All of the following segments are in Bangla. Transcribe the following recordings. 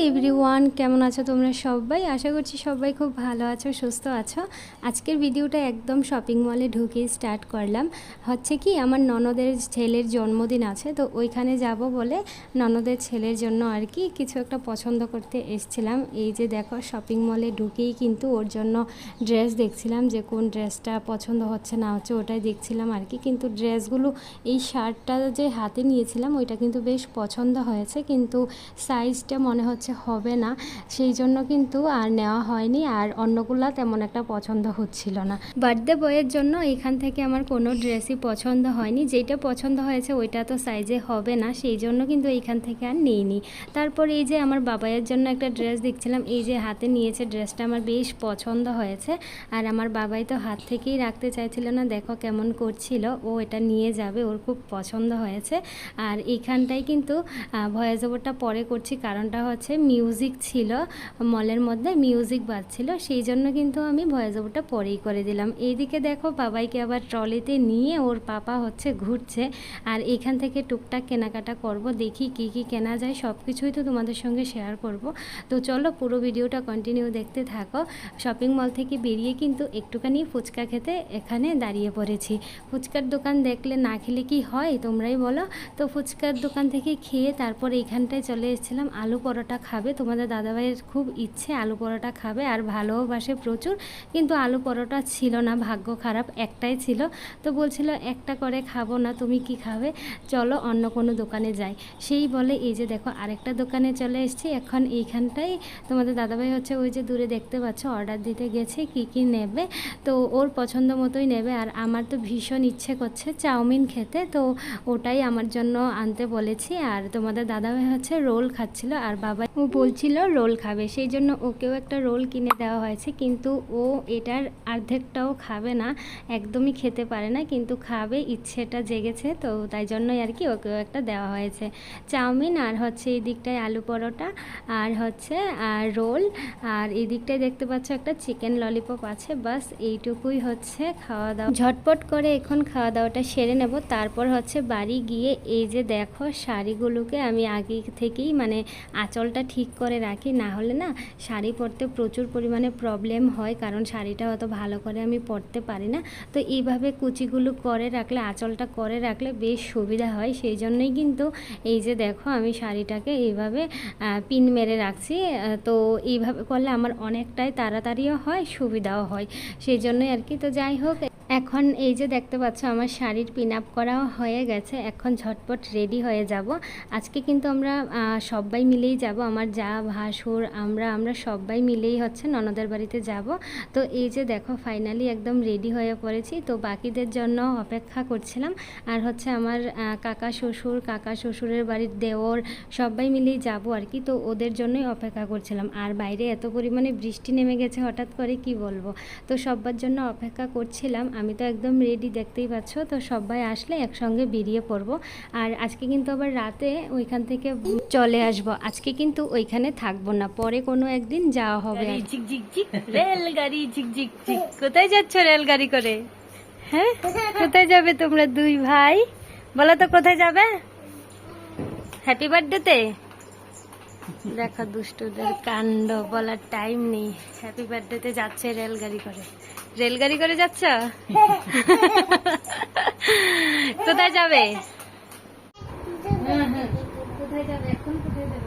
এভরিওয়ান, কেমন আছো তোমরা সবাই? আশা করছি সবাই খুব ভালো আছো, সুস্থ আছো। আজকের ভিডিওটা একদম শপিং মলে ঢুকেই স্টার্ট করলাম। হচ্ছে কি, আমার ননদের ছেলের জন্মদিন আছে, তো ওইখানে যাব বলে ননদের ছেলের জন্য আর কি কিছু একটা পছন্দ করতে এসছিলাম। এই যে দেখো, শপিং মলে ঢুকেই কিন্তু ওর জন্য ড্রেস দেখছিলাম, যে কোন ড্রেসটা পছন্দ হচ্ছে না হচ্ছে ওটাই দেখছিলাম আর কি। কিন্তু ড্রেসগুলো, এই শার্টটা যে হাতে নিয়েছিলাম ওইটা কিন্তু বেশ পছন্দ হয়েছে, কিন্তু সাইজটা মনে হচ্ছে হবে না, সেই জন্য কিন্তু আর নেওয়া হয়নি। আর অন্যগুলা তেমন একটা পছন্দ হচ্ছিল না। বার্থডে বয়ের জন্য এখান থেকে আমার কোনো ড্রেসই পছন্দ হয়নি, যেটা পছন্দ হয়েছে ওইটা তো সাইজে হবে না, সেই জন্য কিন্তু এইখান থেকে আর নিইনি। তারপর এই যে আমার বাবাইয়ের জন্য একটা ড্রেস দেখছিলাম, এই যে হাতে নিয়েছে, ড্রেসটা আমার বেশ পছন্দ হয়েছে। আর আমার বাবাই তো হাত থেকেই রাখতে চাইছিল না, দেখো কেমন করছিল, ও এটা নিয়ে যাবে, ওর খুব পছন্দ হয়েছে। আর এইখানটাই কিন্তু ভয়েস ওভারটা পরে করছি, কারণটা হচ্ছে মিউজিক ছিল মলের মধ্যে, মিউজিক বাজছিল, সেই জন্য কিন্তু আমি ভয়েস ওভারটা পরেই করে দিলাম। এইদিকে দেখো, বাবাইকে আবার ট্রলিতে নিয়ে ওর পাপা হচ্ছে ঘুরছে। আর এখান থেকে টুকটাক কেনাকাটা করব, দেখি কি কি কেনা যায়, সব কিছুই তো তোমাদের সঙ্গে শেয়ার করব। তো চলো পুরো ভিডিওটা কন্টিনিউ দেখতে থাকো। শপিং মল থেকে বেরিয়ে কিন্তু একটুখানি ফুচকা খেতে এখানে দাঁড়িয়ে পড়েছি। ফুচকার দোকান দেখলে না খেলে কি হয়, তোমরাই বলো। তো ফুচকার দোকান থেকে খেয়ে তারপর এইখানটায় চলে এসেছিলাম আলু পরোটা খাবে। তোমাদের দাদাভাইয়ের খুব ইচ্ছে আলু পরোটা খাবে, আর ভালোবাসে প্রচুর, কিন্তু আলু পরোটা ছিল না, ভাগ্য খারাপ, একটাই ছিল। তো বলছিল একটা করে খাবো না, তুমি কি খাবে, চলো অন্য কোনো দোকানে যাই। সেই বলে এই যে দেখো আরেকটা দোকানে চলে এসেছি। এখন এইখানটাই তোমাদের দাদাভাই হচ্ছে ওই যে দূরে দেখতে পাচ্ছ অর্ডার দিতে গেছে কি কি নেবে, তো ওর পছন্দ মতোই নেবে। আর আমার তো ভীষণ ইচ্ছে করছে চাউমিন খেতে, তো ওটাই আমার জন্য আনতে বলেছি। আর তোমাদের দাদাভাই হচ্ছে রোল খাচ্ছিল, আর বাবা ও বলছিল রোল খাবে, সেই জন্য ওকেও একটা রোল কিনে দেওয়া হয়েছে। কিন্তু ও এটার অর্ধেকটাও খাবে না, একদমই খেতে পারে না, কিন্তু খাবে, ইচ্ছেটা জেগেছে, তো তাই জন্যই আর কি ওকেও একটা দেওয়া হয়েছে চাউমিন। আর হচ্ছে এই দিকটায় আলু পরোটা, আর হচ্ছে রোল, আর এই দিকটায় দেখতে পাচ্ছ একটা চিকেন ললিপপ আছে। বাস এইটুকুই হচ্ছে খাওয়া দাওয়া, ঝটপট করে এখন খাওয়া দাওয়াটা সেরে নেব। তারপর হচ্ছে বাড়ি গিয়ে এই যে দেখো শাড়িগুলোকে আমি আগে থেকেই মানে আঁচলটা ঠিক করে রাখি, না হলে না শাড়ি পরতে প্রচুর পরিমাণে প্রবলেম হয়, কারণ শাড়িটা অত ভালো করে আমি পরতে পারি না। তো এইভাবে কুচিগুলো করে রাখলে, আঁচলটা করে রাখলে বেশ সুবিধা হয়, সেই জন্যই কিন্তু এই যে দেখো আমি শাড়িটাকে এইভাবে পিন মেরে রাখছি। তো এইভাবে করলে আমার অনেকটাই তাড়াতাড়িও হয়, সুবিধাও হয়, সেই জন্যই আর কি। তো যাই হোক, এখন এই যে দেখতে পাচ্ছ আমার শাড়ির পিন আপ করাও হয়ে গেছে, এখন ঝটপট রেডি হয়ে যাব। আজকে কিন্তু আমরা সবাই মিলেই যাব, আমার যা ভাসুর আমরা সবাই মিলেই হচ্ছে ননদের বাড়িতে যাব। তো এই যে দেখো ফাইনালি একদম রেডি হয়ে পড়েছি। তো বাকিদের জন্য অপেক্ষা করছিলাম, আর হচ্ছে আমার কাকা শ্বশুরের বাড়ির দেওর সবাই মিলেই যাব আর কি, তো ওদের জন্যই অপেক্ষা করছিলাম। আর বাইরে এত পরিমাণে বৃষ্টি নেমে গেছে হঠাৎ করে, কি বলবো, তো সবার জন্য অপেক্ষা করছিলাম। আমি তো একদম রেডি, দেখতেই পাচ্ছ। তো সবাই আসলে একসঙ্গে বেরিয়ে পড়বো। আর আজকে কিন্তু আবার রাতে ওইখান থেকে চলে আসব, আজকে কিন্তু ওইখানে থাকবো না, পরে কোনো একদিন যাওয়া হবে। ঝিকঝিক রেলগাড়ি, ঝিকঝিক, কোথায় যাচ্ছ রেলগাড়ি করে? হ্যাঁ, কোথায় যাবে তোমরা দুই ভাই, বলো তো কোথায় যাবে? হ্যাপি বার্থডেতে? দেখো দুষ্টুদের কাণ্ড, বলার টাইম নেই। হ্যাপি বার্থডেতে যাচ্ছে রেলগাড়ি করে, রেলগাড়ি করে যাচ্ছ? কোথায় যাবে? কোথায় যাবে এখন, কোথায় যাবে?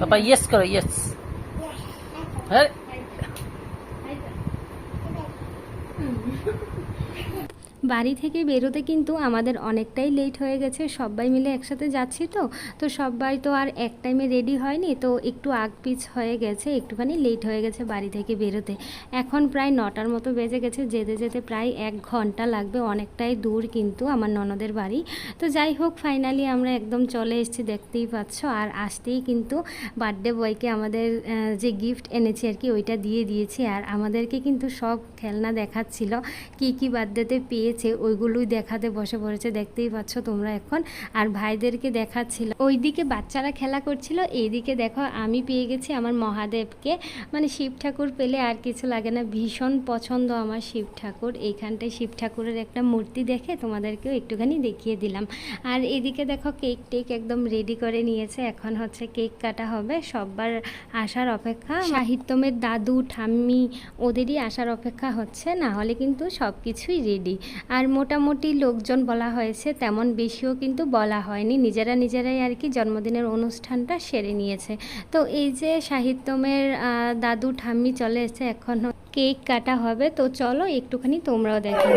पापा यस करो, यस। अरे বাড়ি থেকে বেরোতে কিন্তু আমাদের অনেকটাই লেট হয়ে গেছে, সবাই মিলে একসাথে যাচ্ছি। তো সবাই তো আর এক টাইমে রেডি হয়নি, তো একটু আগ পিছ হয়ে গেছে, একটুখানি লেট হয়ে গেছে বাড়ি থেকে বেরোতে। এখন প্রায় 9টার মতো বেজে গেছে, যেতে যেতে প্রায় 1 ঘন্টা লাগবে, অনেকটাই দূর কিন্তু আমার ননদের বাড়ি। তো যাই হোক, ফাইনালি আমরা একদম চলে এসেছি, দেখতেই পাচ্ছ। আর আসতেই কিন্তু বার্থডে বয়কে আমাদের যে গিফট এনেছি আর কি, ওইটা দিয়ে দিয়েছি। আর আমাদেরকে কিন্তু সব খেলনা দেখাচ্ছিল, কি কি বার্থডেতে পেয়ে দিয়েছে ওইগুলোই দেখাতে বসে পড়েছে, দেখতেই পাচ্ছ তোমরা এখন। আর ভাইদেরকে দেখাচ্ছিল, ওইদিকে বাচ্চারা খেলা করছিল, এইদিকে দেখো আমি পেয়ে গেছি আমার মহাদেবকে। মানে শিব ঠাকুর পেলে আর কিছু লাগে না, ভীষণ পছন্দ আমার শিব ঠাকুর। এইখানটায় শিব ঠাকুরের একটা মূর্তি দেখে তোমাদেরকেও একটুখানি দেখিয়ে দিলাম। আর এদিকে দেখো কেক টেক একদম রেডি করে নিয়েছে, এখন হচ্ছে কেক কাটা হবে। সবার আসার অপেক্ষা, সাহিত্যমের দাদু ঠাম্মি ওদেরই আসার অপেক্ষা হচ্ছে, না হলে কিন্তু সব কিছুই রেডি। আর মোটামুটি লোকজন বলা হয়েছে, তেমন বেশিও কিন্তু বলা হয়নি, নিজেরাই আর কি জন্মদিনের অনুষ্ঠানটা সেরে নিয়েছে। তো এই যে সাহিত্যমের দাদু ঠাম্মি চলে এসেছে, এখন কেক কাটা হবে। তো চলো একটুখানি তোমরাও দেখো।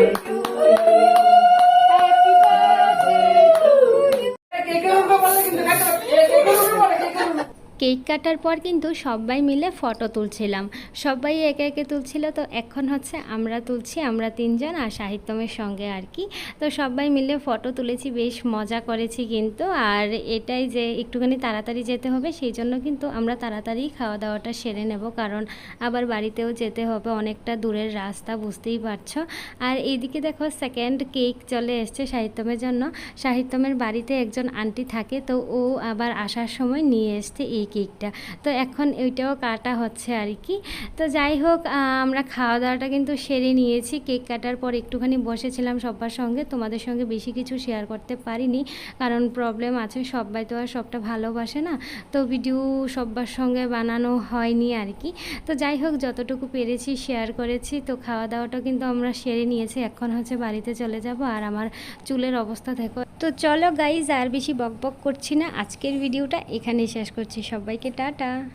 কেক কাটার পর কিন্তু সবাই মিলে ফটো তুলছিলাম, সবাই একে একে তুলছিল। তো এখন হচ্ছে আমরা তুলছি, আমরা তিনজন আর সাহিত্যমের সঙ্গে আর কি। তো সবাই মিলে ফটো তুলেছি, বেশ মজা করেছি কিন্তু। আর এটাই যে একটুখানি তাড়াতাড়ি যেতে হবে, সেই জন্য কিন্তু আমরা তাড়াতাড়ি খাওয়া দাওয়াটা সেরে নেব, কারণ আবার বাড়িতেও যেতে হবে, অনেকটা দূরের রাস্তা, বুঝতেই পারছো। আর এইদিকে দেখো সেকেন্ড কেক চলে এসছে সাহিত্যমের জন্য। সাহিত্যমের বাড়িতে একজন আন্টি থাকে, তো ও আবার আসার সময় নিয়ে এসছে এই কেকটা। তো এখন ওইটাও কাটা হচ্ছে আর কি। তো যাই হোক, আমরা খাওয়া দাওয়াটা কিন্তু সেরে নিয়েছি। কেক কাটার পর একটুখানি বসেছিলাম সবার সঙ্গে, তোমাদের সঙ্গে বেশি কিছু শেয়ার করতে পারিনি, কারণ প্রবলেম আছে, সবাই তো আর সবটা ভালোবাসে না, তো ভিডিও সবার সঙ্গে বানানো হয়নি আর কি। তো যাই হোক, যতটুকু পেরেছি শেয়ার করেছি। তো খাওয়া দাওয়াটা কিন্তু আমরা সেরে নিয়েছি, এখন হচ্ছে বাড়িতে চলে যাব। আর আমার চুলের অবস্থা দেখো। তো চলো গাইজ, আর বেশি বকবক করছি না, আজকের ভিডিওটা এখানেই শেষ করছি। সবাইকে টাটা।